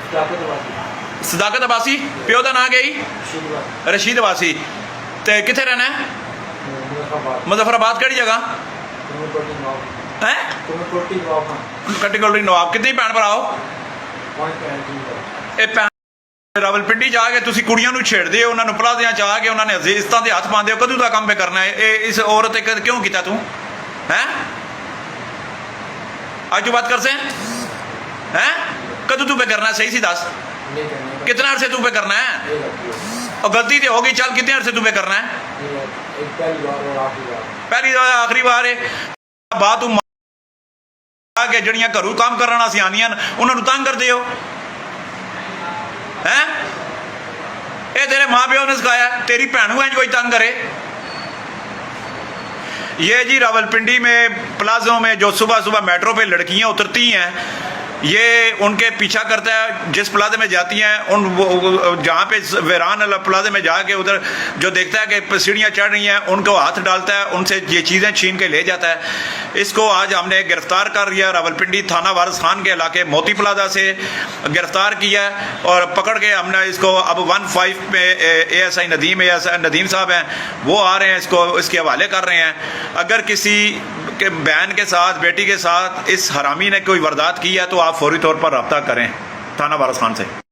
सदाकत अब्बासी प्यो का नाम गई रशीद अब्बासी ते किथे रहना है मुजफ्फराबाद केड़ी जगह है कट्टी कोटली नवाब कितनी भैन भरा हो ये भैन रावलपिंडी जाके तुसी कुड़ियां नूं छेड़दे हो उन्होंने पलाजियां च आके उन्होंने इज्जतां दे हथ पांदे हो कदों दा काम पे करना है ये इस औरत क्यों किया तू हैं आज तू बात कर से हैं कदों तू पे करना है सही सी दस कितना अरसे तू पे करना है और गलती तो होगी चल कितने अरसे तू पे करना है पहली बार आखिरी बार है बात तू के जड़ियां घरों काम करना सियानियां उन्होंने तंग करते हो हैं ये तेरे माँ प्यो ने सिखाया तेरी भैन को कोई तंग करे ये जी रावलपिंडी में प्लाजों में जो सुबह सुबह मेट्रो पे लड़कियां उतरती हैं ये उनके पीछा करता है जिस प्लाजे में जाती हैं उन जहाँ पे वीरान प्लाजे में जाके उधर जो देखता है कि सीढ़ियाँ चढ़ रही हैं उनको हाथ डालता है उनसे ये चीज़ें छीन के ले जाता है। इसको आज हमने गिरफ़्तार कर लिया रावलपिंडी थाना वारिस खान के इलाके मोती प्लाजा से गिरफ़्तार किया और पकड़ के हमने इसको अब 15 में ASI नदीम साहब हैं वो आ रहे हैं इसको इसके हवाले कर रहे हैं। अगर किसी के बहन के साथ बेटी के साथ इस हरामी ने कोई वारदात की है तो आप फौरी तौर पर रब्ता करें थाना वारिस खान से।